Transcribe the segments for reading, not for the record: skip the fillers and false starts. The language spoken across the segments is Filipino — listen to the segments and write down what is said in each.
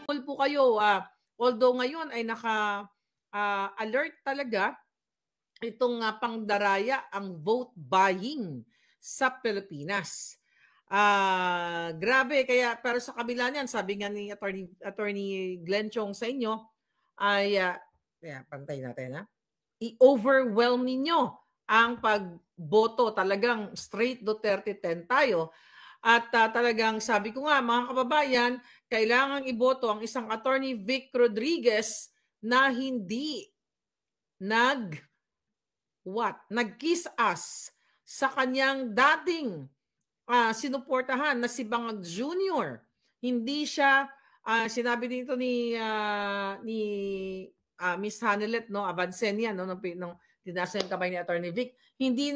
Thankful po kayo, although ngayon ay naka-alert talaga itong pangdaraya ang vote buying sa Pilipinas. Grabe, kaya pero sa kabila niyan, sabi nga ni Attorney Glenn Chong sa inyo, ay pantay natin i-overwhelm ninyo ang pagboto. Talagang straight Duterte 10 tayo. At talagang sabi ko nga, mga kababayan, kailangan iboto ang isang Attorney Vic Rodriguez na hindi nag-kiss us sa kanyang dating sinuportahan na si Bangag Jr. Hindi siya, sinabi dito ni Miss Hanelet, no, Avancenia, no, nung tinasa yung kamay ni Attorney Vic, hindi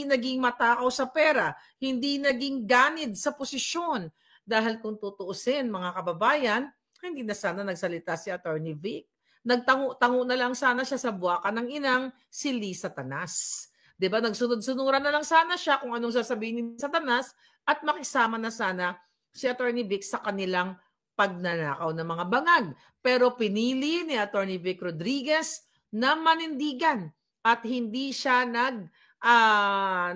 naging matakaw sa pera, hindi naging ganid sa posisyon. Dahil kung tutuusin, mga kababayan, hindi na sana nagsalita si Attorney Vic. Nagtango na lang sana siya sa buwakan ng inang si Lisa Tanas. 'Di ba? Nagsunod-sunuran na lang sana siya kung anong sasabihin ni Satanas at makisama na sana si Attorney Vic sa kanilang pagnanakaw ng mga bangag. Pero pinili ni Attorney Vic Rodriguez na manindigan at hindi siya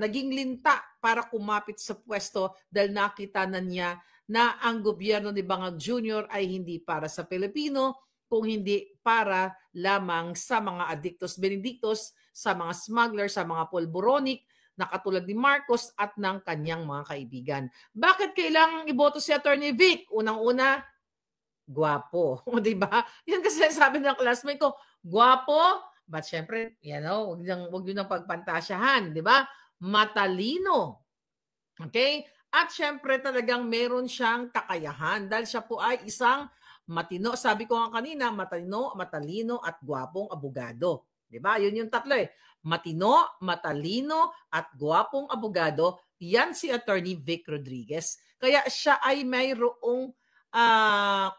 naging linta para kumapit sa pwesto dahil nakita na niya na ang gobyerno ni Bangag Jr. ay hindi para sa Pilipino, kung hindi para lamang sa mga addictos benedictos, sa mga smuggler, sa mga polboronic na katulad ni Marcos at ng kanyang mga kaibigan. Bakit kailangang iboto si Attorney Vic? Unang-una, gwapo. O diba? Yan kasi sabi ng classmate ko, gwapo, but syempre, wag yun ang pagpantasyahan, di ba? Matalino. Okay? At syempre talagang meron siyang kakayahan dahil siya po ay isang matino, sabi ko nga kanina, matalino at gwapong abogado. 'Di ba? Yun yung tatlo Matino, matalino at gwapong abogado, yan si Attorney Vic Rodriguez. Kaya siya ay mayroong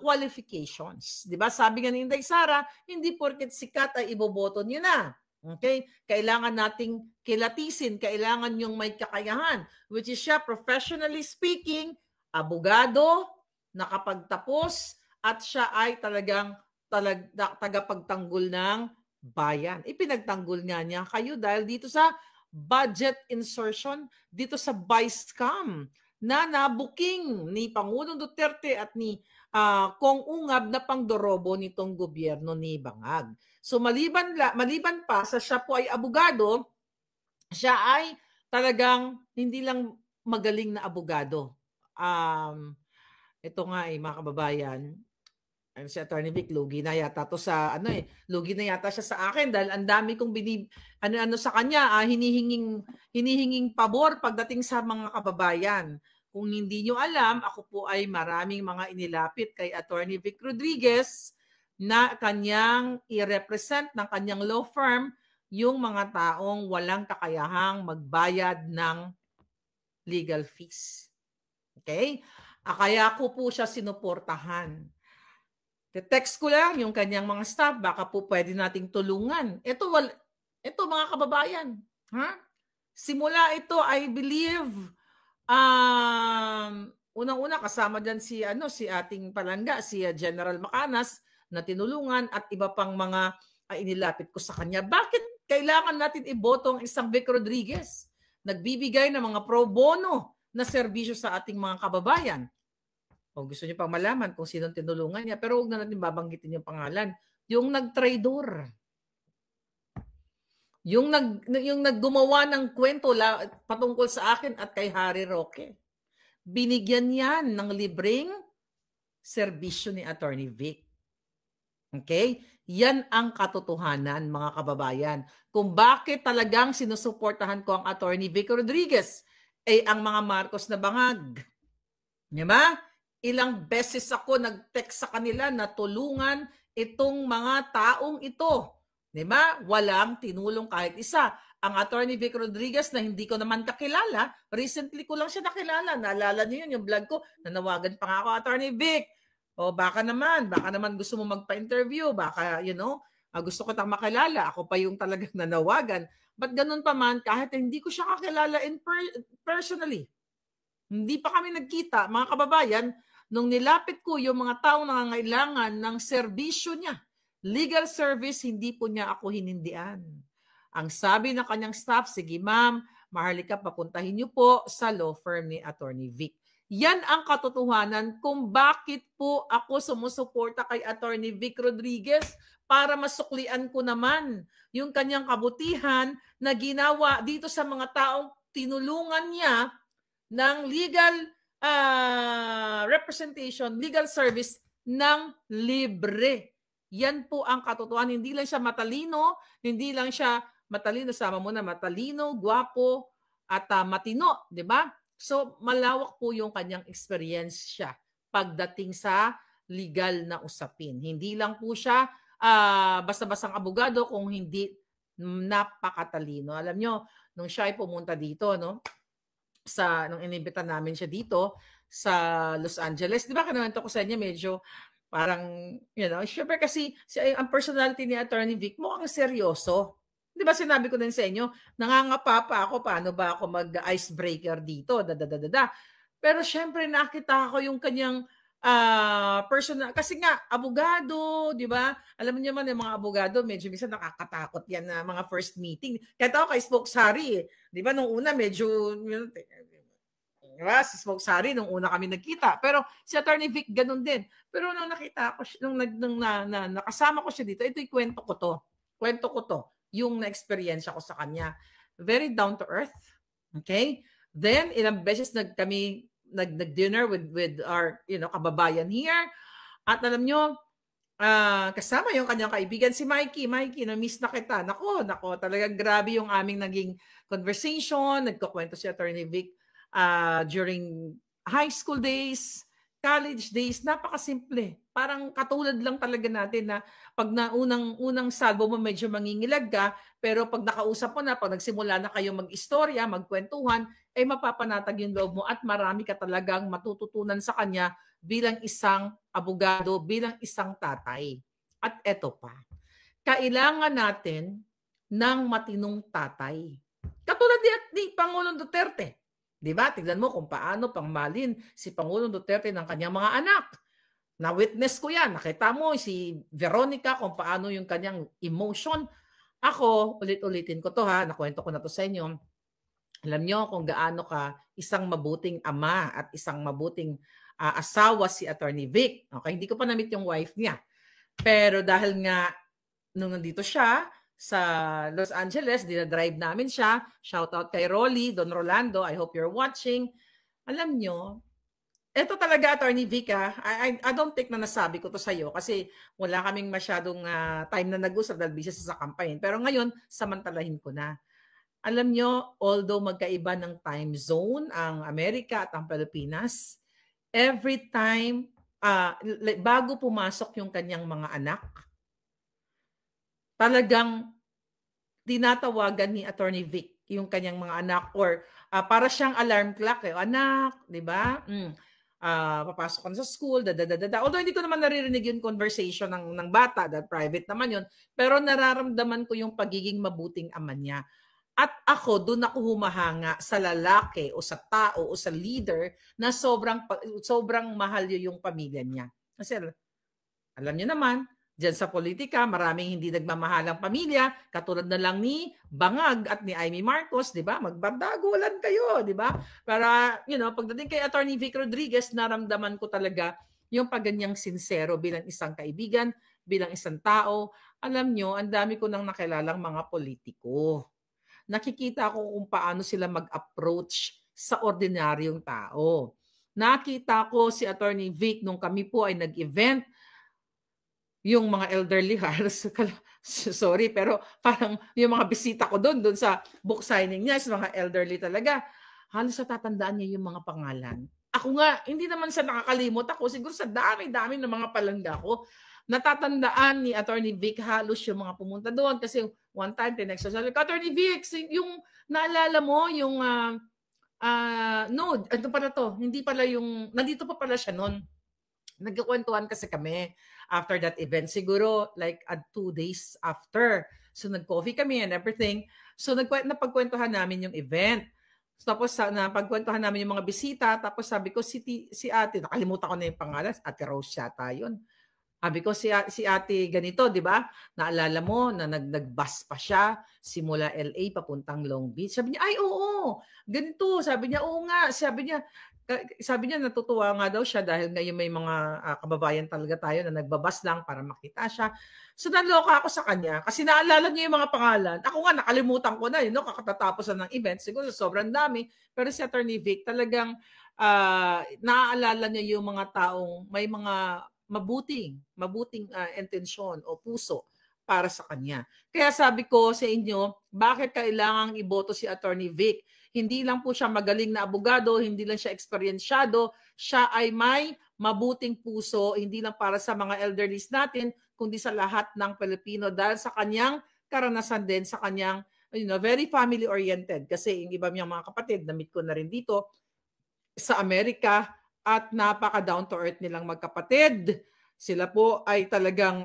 qualifications. 'Di ba? Sabi nga ni Inday Sara, hindi porket sikat ay iboboto niyo na. Okay? Kailangan nating kilatisin, kailangan yung may kakayahan, which is siya, professionally speaking, abogado, nakapagtapos, at siya ay talagang tagapagtanggol ng bayan. Ipinagtanggol nga niya kayo dahil dito sa budget insertion, dito sa vice scam na nabuking ni Pangulong Duterte at ni Kong Ungab na pangdorobo nitong gobyerno ni Bangag. So maliban pa sa siya po ay abogado, siya ay talagang hindi lang magaling na abogado. Ito nga mga kababayan, si Attorney Vic, lugi na yata to sa lugi na yata siya sa akin dahil ang dami kong sa kanya, hinihinging pabor pagdating sa mga kababayan. Kung hindi nyo alam, ako po ay maraming mga inilapit kay Attorney Vic Rodriguez na kanyang i-represent ng kanyang law firm yung mga taong walang kakayahang magbayad ng legal fees. Okay? Kaya ko po siya sinuportahan. Text ko lang yung kanyang mga staff, baka po pwede nating tulungan. Ito mga kababayan, simula ito, I believe, unang-una kasama dyan si ating palangga, si General Macanas na tinulungan at iba pang mga inilapit ko sa kanya. Bakit kailangan natin iboto ang isang Vic Rodriguez? Nagbibigay ng mga pro bono na serbisyo sa ating mga kababayan. O gusto niyo pang malaman kung sino tinulungan niya, pero huwag na natin babanggitin yung pangalan. Yung nagtraidor. Yung naggumawa ng kwento patungkol sa akin at kay Harry Roque. Binigyan yan ng libreng serbisyo ni Attorney Vic. Okay? Yan ang katotohanan, mga kababayan. Kung bakit talagang sinusuportahan ko ang Attorney Vic Rodriguez, ang mga Marcos na bangag. Diba? Ilang beses ako nag-text sa kanila na tulungan itong mga taong ito. Diba? Walang tinulong kahit isa. Ang Attorney Vic Rodriguez na hindi ko naman kakilala, recently ko lang siya nakilala. Naalala niyo yun, yung vlog ko, nanawagan pa nga ako, Attorney Vic. O baka naman gusto mo magpa-interview, baka, gusto ko tang makilala. Ako pa yung talagang nanawagan. But ganun pa man, kahit hindi ko siya kakilala personally, hindi pa kami nagkita, mga kababayan, nung nilapit ko yung mga taong nangangailangan ng serbisyo niya, legal service, hindi po niya ako hinindian. Ang sabi ng kanyang staff, sige ma'am, maharlika papuntahin niyo po sa law firm ni Attorney Vic. Yan ang katotohanan kung bakit po ako sumusuporta kay Attorney Vic Rodriguez para masuklian ko naman yung kanyang kabutihan na ginawa dito sa mga taong tinulungan niya ng legal representation, legal service ng libre. Yan po ang katotohanan. Hindi lang siya matalino, hindi lang siya matalino, sama mo na matalino, gwapo, at matino, di ba? So, malawak po yung kanyang experience siya pagdating sa legal na usapin. Hindi lang po siya basta-bastang abogado kung hindi napakatalino. Alam nyo, nung siya ay pumunta dito, no? Nung inimbitan namin siya dito sa Los Angeles, di ba kinuwento ko sa inyo, medyo parang, syempre kasi ang personality ni Attorney Vic mukhang seryoso. Di ba sinabi ko din sa inyo, nangangapa pa ako, paano ba ako mag-icebreaker dito, Pero syempre nakita ko yung kanyang personal, kasi nga, abogado, di ba? Alam niyo man, yung mga abogado, medyo minsan nakakatakot yan na mga first meeting. Kaya ako kay Spoke Sari, di ba? Nung una, medyo, diba? Si Spoke Sari, nung una kami nagkita. Pero si Attorney Vic, ganun din. Pero nung nakita ko, nung nakasama ko siya dito, ito'y kwento ko to. Yung na-experience ko sa kanya. Very down to earth. Okay? Then, ilang beses kami nag-dinner with our kababayan here. At alam nyo, kasama yung kanyang kaibigan si Mikey. Mikey, na-miss na kita. Nako, talagang grabe yung aming naging conversation. Nagkukwento si Attorney Vic during high school days, college days. Napakasimple. Parang katulad lang talaga natin na pag unang salvo mo medyo mangingilag ka, pero pag nakausap mo na, pag nagsimula na kayo mag-istorya, magkwentuhan, ay mapapanatag yung loob mo at marami ka talagang matututunan sa kanya bilang isang abogado, bilang isang tatay. At eto pa, kailangan natin ng matinong tatay. Katulad ni Pangulong Duterte. Diba? Tignan mo kung paano pangmalin si Pangulong Duterte ng kanyang mga anak. Na-witness ko yan. Nakita mo si Veronica kung paano yung kanyang emotion. Ako, ulit-ulitin ko to ha. Nakwento ko na to sa inyo. Alam nyo kung gaano ka isang mabuting ama at isang mabuting asawa si Attorney Vic. Okay, hindi ko pa na-meet yung wife niya. Pero dahil nga nung nandito siya sa Los Angeles, dinadrive namin siya. Shout out kay Rolly, Don Rolando. I hope you're watching. Alam nyo, ito talaga, Attorney Vic, I don't think na nasabi ko to sa iyo kasi wala kaming masyadong time na nag-usap dahil busy sa campaign. Pero ngayon, samantalahin ko na. Alam nyo, although magkaiba ng time zone ang Amerika at ang Pilipinas, every time, bago pumasok yung kanyang mga anak, talagang tinatawagan ni Attorney Vic yung kanyang mga anak or para siyang alarm clock. Anak, di ba? Papasok ka na sa school, Although hindi ko naman naririnig yung conversation ng bata, that private naman yun, pero nararamdaman ko yung pagiging mabuting ama niya. At ako, doon ako humahanga sa lalaki o sa tao o sa leader na sobrang mahal yung pamilya niya. Kasi alam niyo naman, diyan sa politika, maraming hindi nagmamahalang pamilya, katulad na lang ni Bangag at ni Amy Marcos, di ba? Magbardagulan kayo, di ba? Para, pagdating kay Attorney Vic Rodriguez, naramdaman ko talaga yung paganyang sincero bilang isang kaibigan, bilang isang tao. Alam nyo, ang dami ko nang nakilalang mga politiko. Nakikita ko kung paano sila mag-approach sa ordinaryong tao. Nakita ko si Attorney Vic nung kami po ay nag-event, yung mga elderly, sorry, pero parang yung mga bisita ko doon sa book signing niya, sa mga elderly talaga, halos natatandaan niya yung mga pangalan. Ako nga, hindi naman sa nakakalimot ako, siguro sa dami-dami ng mga palangga ko, natatandaan ni Attorney Vic halos yung mga pumunta doon kasi one time, tinext sa Attorney Vic, yung naalala mo yung, no, ano pala to, hindi pala yung, nandito pa pala siya noon. Nagkakwentuhan kasi kami after that event. Siguro like 2 days after. So nag-coffee kami and everything. So napagkwentuhan namin yung event. Tapos napagkwentuhan namin yung mga bisita, tapos sabi ko si ate, nakalimutan ko na yung pangalan, Ate Rose yata yun. Sabi ko si ate ganito, 'di ba? Naalala mo na nag-bus pa siya simula LA papuntang Long Beach. Sabi niya, "Ay, oo. Ganito." Sabi niya, "Oo nga." Sabi niya natutuwa nga daw siya dahil ngayon may mga kababayan talaga tayo na nagbabas lang para makita siya. So naloka ako sa kanya kasi naalala niya yung mga pangalan. Ako nga nakalimutan ko na, kakatatapos na ng event. Siguro sobrang dami. Pero si Attorney Vic talagang naaalala niya yung mga taong may mga mabuting intensyon o puso para sa kanya. Kaya sabi ko sa inyo, bakit kailangang iboto si Attorney Vic? Hindi lang po siya magaling na abogado, hindi lang siya eksperyensyado, siya ay may mabuting puso, hindi lang para sa mga elderlies natin, kundi sa lahat ng Pilipino dahil sa kanyang karanasan din, sa kanyang very family-oriented. Kasi yung iba niyang mga kapatid, na-meet ko na rin dito sa Amerika, at napaka-down to earth nilang magkapatid. Sila po ay talagang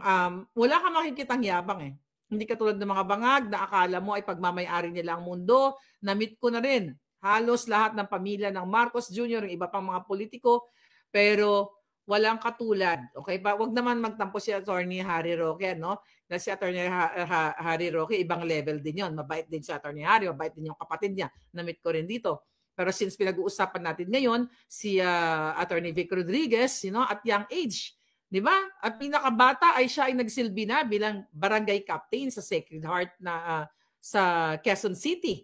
wala kang makikitang yabang eh. Hindi katulad ng mga bangag na akala mo ay pagmamay-ari nila ang mundo. Na-meet ko na rin halos lahat ng pamilya ng Marcos Jr., yung iba pang mga politiko, pero walang katulad. Okay ba? Wag naman magtampo si Attorney Harry Roque, no? Dahil si Attorney Harry Roque, ibang level din yon. Mabait din si Attorney Harry, mabait din yung kapatid niya. Na-meet ko rin dito. Pero since pinag-uusapan natin ngayon si Attorney Vic Rodriguez, at young age, 'di ba? At pinakabata ay siya ay nagsilbi na bilang barangay captain sa Sacred Heart na sa Quezon City.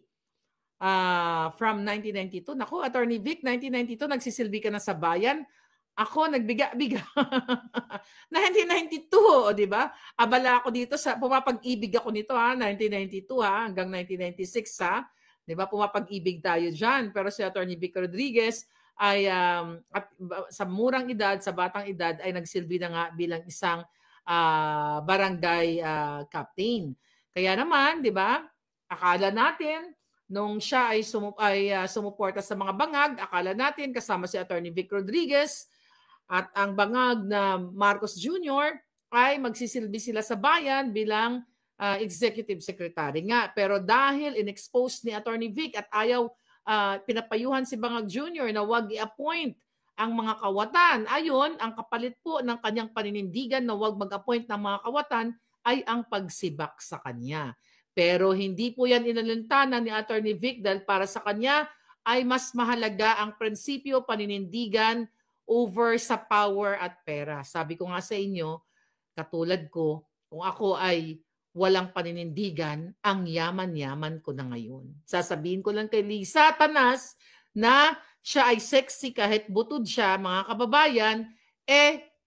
From 1992. Naku, Attorney Vic, 1992 nagsisilbi ka na sa bayan. Ako nagbiga-biga. 1992, o 'di ba? Abala ako dito sa pumapag-ibig ako nito 1992 hanggang 1996 'Di ba? Pumapag-ibig tayo diyan. Pero si Attorney Vic Rodriguez ay at sa murang edad, sa batang edad ay nagsilbi na nga bilang isang barangay captain. Kaya naman, 'di ba? Akala natin nung siya ay sumuporta sa mga bangag, akala natin kasama si Attorney Vic Rodriguez at ang bangag na Marcos Jr. ay magsisilbi sila sa bayan bilang executive secretary nga. Pero dahil in-expose ni Attorney Vic at ayaw pinapayuhan si Bangag Jr. na wag i-appoint ang mga kawatan, ayon, ang kapalit po ng kanyang paninindigan na wag mag-appoint ng mga kawatan ay ang pagsibak sa kanya. Pero hindi po yan inalintana ni Attorney Vic dahil para sa kanya ay mas mahalaga ang prinsipyo, paninindigan over sa power at pera. Sabi ko nga sa inyo, katulad ko, kung ako ay walang paninindigan, ang yaman-yaman ko na ngayon. Sasabihin ko lang kay Lisa Tanas na siya ay sexy kahit butod siya, mga kababayan,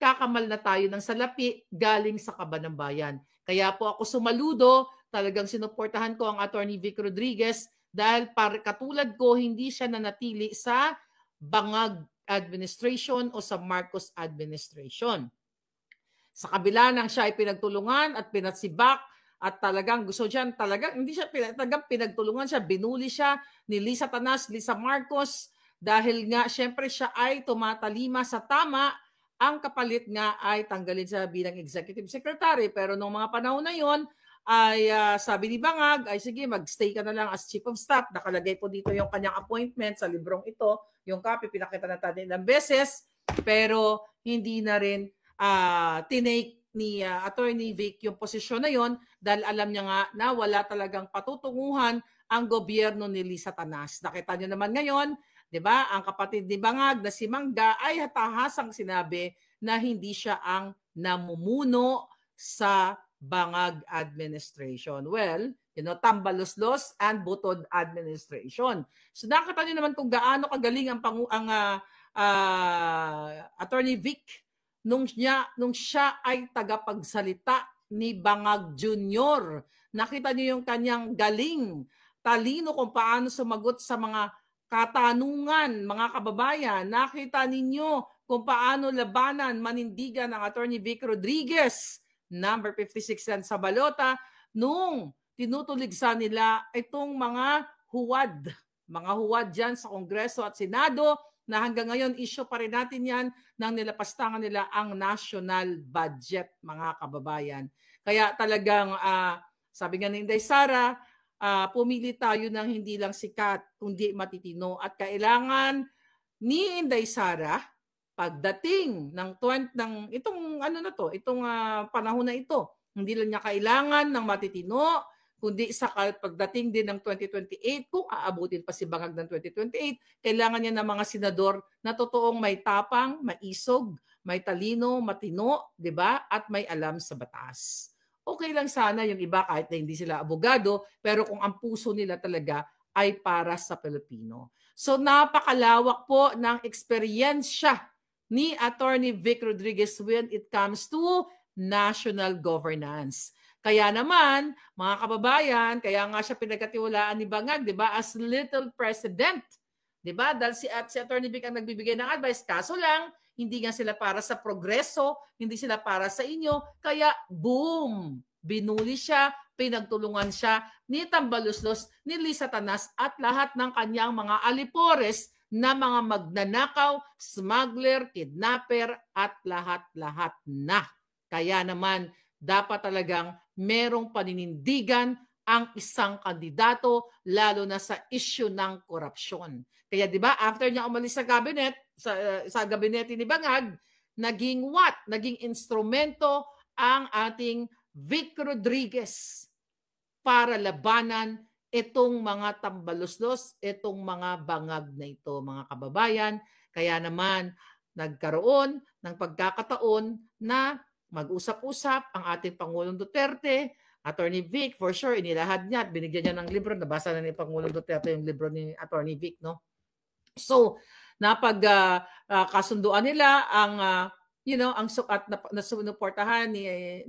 kakamal na tayo ng salapi galing sa Kaba ng Bayan. Kaya po ako sumaludo, talagang sinuportahan ko ang Attorney Vic Rodriguez dahil katulad ko, hindi siya nanatili sa Bangag administration o sa Marcos administration. Sa kabila ng siya ay pinagtulungan at pinatsibak at talagang gusto diyan, talagang hindi siya talagang pinagtulungan siya, binuli siya ni Lisa Tanas, Lisa Marcos dahil nga syempre siya ay tumatalima sa tama, ang kapalit nga ay tanggalin siya bilang executive secretary. Pero nung mga panahon na yon ay sabi ni Bangag, ay sige, magstay ka na lang as chief of staff. Nakalagay po dito yung kanyang appointment sa librong ito. Yung copy, pinakita na tayo ilang beses. Pero hindi na rin tinake ni Attorney Vic yung posisyon na yon dahil alam niya nga na wala talagang patutunguhan ang gobyerno ni Lisa Tanas. Nakita niyo naman ngayon, 'di ba? Ang kapatid ni Bangag na si Mangga ay hatahasang sinabi na hindi siya ang namumuno sa Bangag administration. Well, tambaluslos and butod administration. So nakita niyo naman kung gaano kagaling ang Attorney Vic nung siya ay tagapagsalita ni Bangag Jr. Nakita niyo yung kanyang galing, talino kung paano sumagot sa mga katanungan, mga kababayan. Nakita ninyo kung paano labanan, manindigan ng Attorney Vic Rodriguez, number 56 yan sa balota, nung tinutuligsa nila itong mga huwad dyan sa Kongreso at Senado, na hanggang ngayon issue pa rin natin yan nang nilapastangan nila ang national budget, mga kababayan. Kaya talagang sabi nga ni Inday Sara, pumili tayo ng hindi lang sikat, kundi matitino. At kailangan ni Inday Sara, pagdating ng itong ano na to, itong panahon na ito, hindi lang niya kailangan ng matitino, kundi sa pagdating din ng 2028, kung aabutin pa si Bangag ng 2028, kailangan niya ng mga senador na totoong may tapang, maisog, may talino, matino, 'di ba? At may alam sa batas. Okay lang sana yung iba kahit na hindi sila abogado, pero kung ang puso nila talaga ay para sa Pilipino. So napakalawak po ng eksperyensya ni Attorney Vic Rodriguez when it comes to national governance. Kaya naman, mga kababayan, kaya nga siya pinagkatiwalaan ni Bangag, 'di ba, as little president. 'Di ba? Dahil si Attorney Vic ang nagbibigay ng advice, kaso lang hindi nga sila para sa progreso, hindi sila para sa inyo, kaya boom, binuli siya, pinagtulungan siya ni Tambaluslos, ni Lisa Tanas at lahat ng kanyang mga alipores na mga magnanakaw, smuggler, kidnapper at lahat-lahat na. Kaya naman, dapat talagang merong paninindigan ang isang kandidato, lalo na sa issue ng korupsyon. Kaya 'di ba, after niya umalis sa cabinet, sa gabinete ni Bangag, naging what? Naging instrumento ang ating Vic Rodriguez para labanan itong mga tambaluslos, itong mga bangag na ito, mga kababayan. Kaya naman, nagkaroon ng pagkakataon na mag-usap-usap ang ating Pangulong Duterte, Attorney Vic, for sure, inilahad niya at binigyan niya ng libro. Nabasa na ni Pangulong Duterte yung libro ni Attorney Vic, no? So, kasunduan nila ang ang sukat na sinuportahan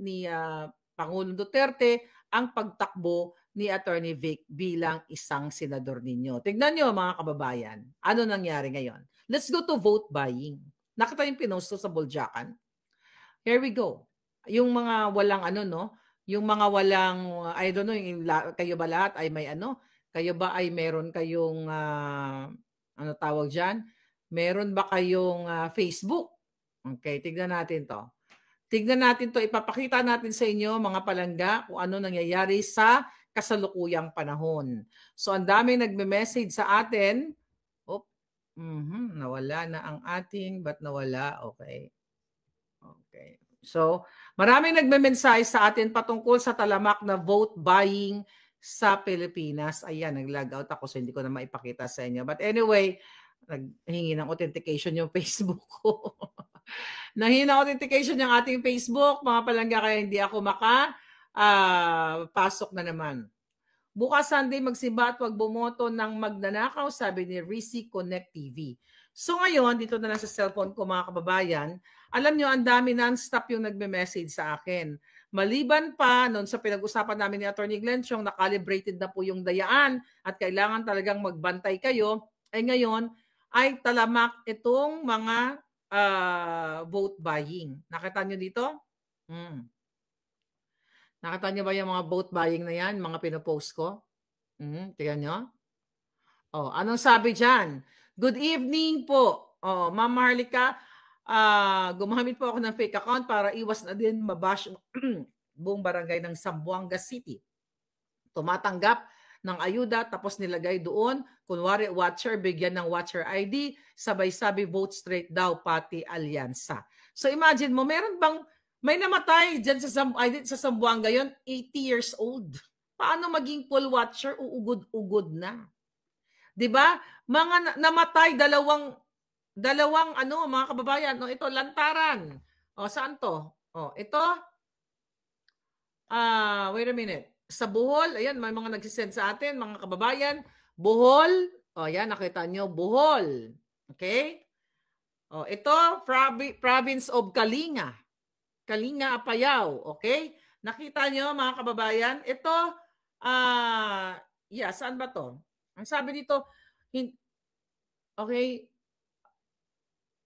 ni Pangulong Duterte ang pagtakbo ni Attorney Vic bilang isang senador ninyo. Tignan niyo mga kababayan, ano nangyari ngayon? Let's go to vote buying. Nakita yung pinost sa Buljakan. Here we go. Yung mga walang yung mga walang, I don't know, kayo ba lahat ay may kayo ba ay meron kayong ano tawag dyan? Meron ba kayong Facebook? Okay, tignan natin to. Tignan natin to, ipapakita natin sa inyo mga palangga kung ano nangyayari sa kasalukuyang panahon. So ang daming nagme-message sa atin. Nawala na ang ating, ba't nawala? Okay. Okay. So maraming nagme-mensahe sa atin patungkol sa talamak na vote buying sa Pilipinas. Ayan, nag-log out ako so hindi ko na maipakita sa inyo. But anyway, naghingi ng authentication yung Facebook ko. Nanghingi ng authentication yung ating Facebook, mga palangga, kaya hindi ako pasok na naman. Bukas Sunday, magsimba at wag bumoto ng magnanakaw, sabi ni Rizzy Connect TV. So ngayon, dito na lang sa cellphone ko mga kababayan, alam nyo, ang dami non-stop yung nagme-message sa akin. Maliban pa, noon sa pinag-usapan namin ni Attorney Glenn Chong, na-calibrated na po yung dayaan at kailangan talagang magbantay kayo, ay ngayon ay talamak itong mga vote buying. Nakita nyo dito? Nakita nyo ba yung mga vote buying na yan, mga pinopost ko? Tingnan nyo. Anong sabi dyan? Good evening po. Ma'am Marlica, gumamit po ako ng fake account para iwas na din mabash buong barangay ng Zamboanga City. Tumatanggap ng ayuda tapos nilagay doon, kunwari watcher, bigyan ng watcher ID, sabay-sabi vote straight daw pati alyansa. So imagine mo, may namatay dyan sa Zamboanga yon, 80 years old. Paano maging poll watcher? Uugod-ugod na. 'Di ba? Mga namatay dalawang mga kababayan, ito lantaran. Saan to? Ito. Wait a minute. Sa Bohol, ayan, may mga nagsisend sa atin, mga kababayan. Bohol, ayan, nakita nyo, Bohol. Okay? Ito, province of Kalinga. Kalinga, Apayao. Okay? Nakita nyo, mga kababayan? Ito, saan ba to? Ang sabi dito, okay,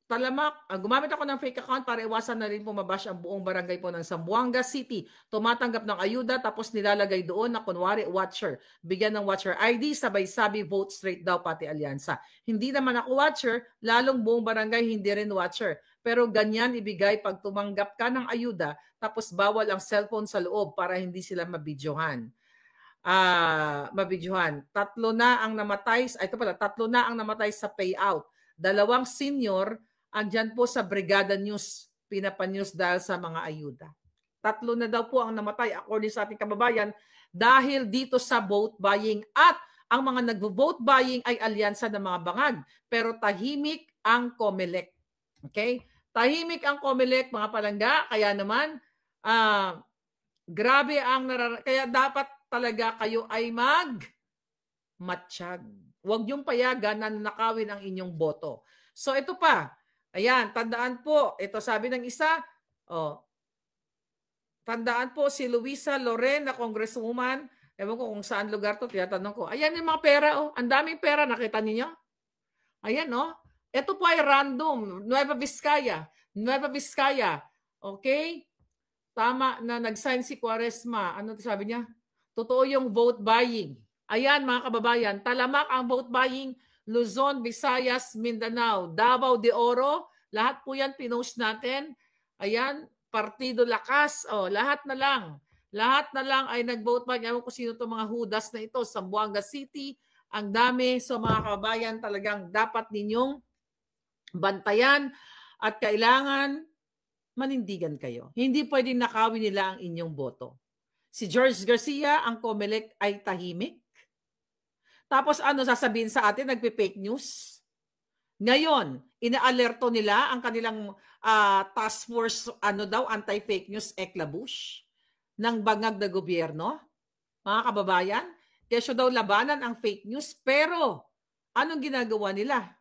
talamak, gumamit ako ng fake account para iwasan na rin pumabash ang buong barangay po ng Zamboanga City. Tumatanggap ng ayuda tapos nilalagay doon na kunwari watcher. Bigyan ng watcher ID, sabay-sabi vote straight daw pati alyansa. Hindi naman ako watcher, lalong buong barangay hindi rin watcher. Pero ganyan ibigay pag tumanggap ka ng ayuda tapos bawal ang cellphone sa loob para hindi sila mabidyohan. mabidyohan. 3 na ang namatay, ito pala, 3 na ang namatay sa payout. 2 senior, andyan po sa Brigada News, pinapanews dahil sa mga ayuda. 3 na daw po ang namatay according sa ating kababayan dahil dito sa vote buying, at ang mga nagvo-vote buying ay alyansa ng mga bangag, pero tahimik ang COMELEC. Okay? Tahimik ang COMELEC, mga palangga, kaya naman grabe ang kaya dapat talaga kayo ay matsyag. Huwag niyong payagan na nakawin ang inyong boto. So ito pa, ayan, tandaan po, ito sabi ng isa, tandaan po si Luisa Loren na congresswoman, ewan ko kung saan lugar to, tinatanong ko, ayan yung mga pera, ang daming pera, nakita niyo? Ayan, ito po ay random, Nueva Vizcaya, okay? Tama na nag-sign si Quaresma. Ano sabi niya? Totoo yung vote buying. Ayan mga kababayan, talamak ang vote buying. Luzon, Visayas, Mindanao, Davao de Oro, lahat po yan pinost natin. Ayan, Partido Lakas, lahat na lang ay nag-vote buying. Ewan ko sino itong mga hudas na ito, Zamboanga City, ang dami. So mga kababayan, talagang dapat ninyong bantayan at kailangan manindigan kayo. Hindi pwedeng nakawin nila ang inyong boto. Si George Garcia, ang COMELEC ay tahimik. Tapos ano sasabihin sa atin? Nagpe-fake news. Ngayon, inaalerto nila ang kanilang task force, anti-fake news, eklabush, ng bangag na gobyerno. Mga kababayan, kesyo daw labanan ang fake news, pero anong ginagawa nila?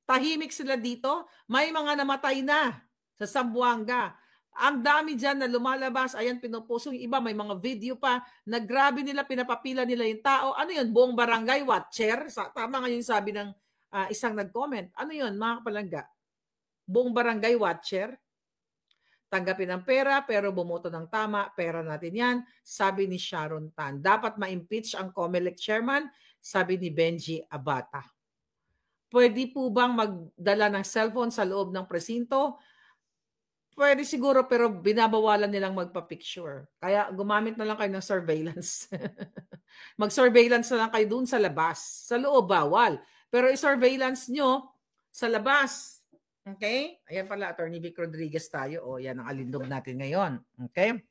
Tahimik sila dito. May mga namatay na sa Zamboanga. Ang dami dyan na lumalabas. Ayan, pinupost yung iba. May mga video pa na grabe nila, pinapapila nila yung tao. Ano yun? Buong barangay watcher? Tama nga yung sabi ng isang nag-comment. Ano yun, mga kapalangga? Buong barangay watcher? Tanggapin ang pera, pero bumoto ng tama. Pera natin yan. Sabi ni Sharon Tan. Dapat ma-impeach ang COMELEC chairman. Sabi ni Benji Abata. Pwede po bang magdala ng cellphone sa loob ng presinto? Pwede siguro, pero binabawalan nilang magpa-picture. Kaya gumamit na lang kayo ng surveillance. Mag-surveillance na lang kayo dun sa labas. Sa loob, bawal. Pero i-surveillance nyo sa labas. Okay? Ayan pala, Attorney Vic Rodriguez tayo. Yan ang alindog natin ngayon. Okay?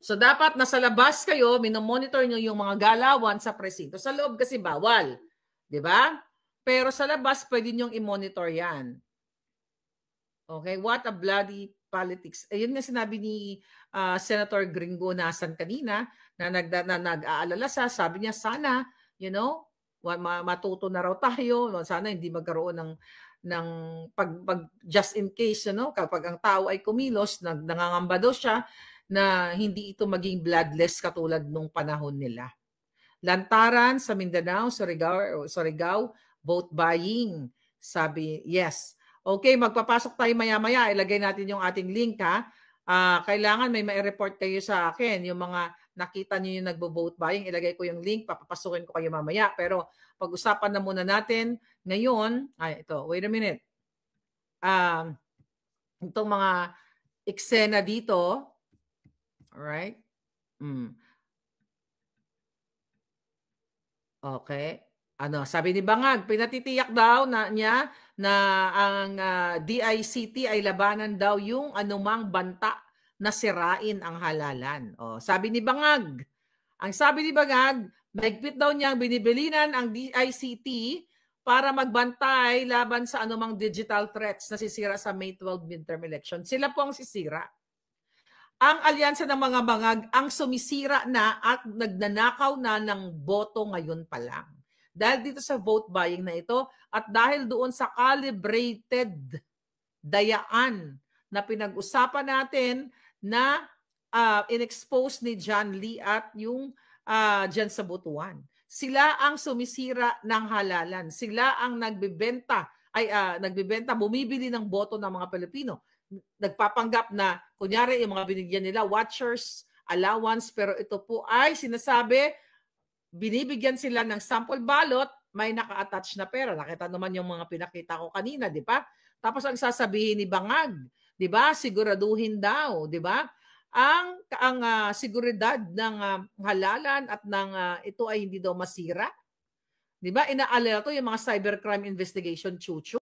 So dapat nasa labas kayo, minomonitor nyo yung mga galawan sa presinto. Sa loob kasi bawal. Diba? Pero sa labas, pwede nyong i-monitor yan. Okay, what a bloody politics. Ayun nga sinabi ni Senator Gringo Nasan kanina na nag-aalala sabi niya sana, matuto na raw tayo, sana hindi magkaroon ng pag just in case, kapag ang tao ay kumilos, nangangamba daw siya na hindi ito maging bloodless katulad nung panahon nila. Lantaran sa Mindanao, Surigao, vote buying. Sabi, yes. Okay, magpapasok tayo maya-maya. Ilagay natin yung ating link, ha. Kailangan may report kayo sa akin. Yung mga nakita niyo yung nagbo-vote buying, ilagay ko yung link, papapasukin ko kayo mamaya. Pero pag-usapan na muna natin ngayon. Wait a minute. Itong mga eksena dito. Alright. Okay. Sabi ni Bangag, pinatitiyak daw niya na ang DICT ay labanan daw yung anumang banta na sirain ang halalan. Sabi ni Bangag, mahigpit daw niyang binibilinan ang DICT para magbantay laban sa anumang digital threats na sisira sa May 12 midterm election. Sila po ang sisira. Ang alyansa ng mga bangag ang sumisira na at nagnanakaw na ng boto ngayon pa lang. Dahil dito sa vote buying na ito at dahil doon sa calibrated dayaan na pinag-usapan natin na in-expose ni John Lee at yung dyan sa Butuan. Sila ang sumisira ng halalan. Sila ang nagbibenta, bumibili ng boto ng mga Pilipino. Nagpapanggap na, kunyari, yung mga binigyan nila, watchers, allowance, pero ito po ay sinasabi, binibigyan sila ng sample ballot, may naka-attach na pera. Nakita naman yung mga pinakita ko kanina, di ba? Tapos ang sasabihin ni Bangag, di ba? Siguraduhin daw, di ba? ang seguridad ng halalan at ng ito ay hindi daw masira. 'Di ba? Inaalala to yung mga cybercrime investigation, chuchu.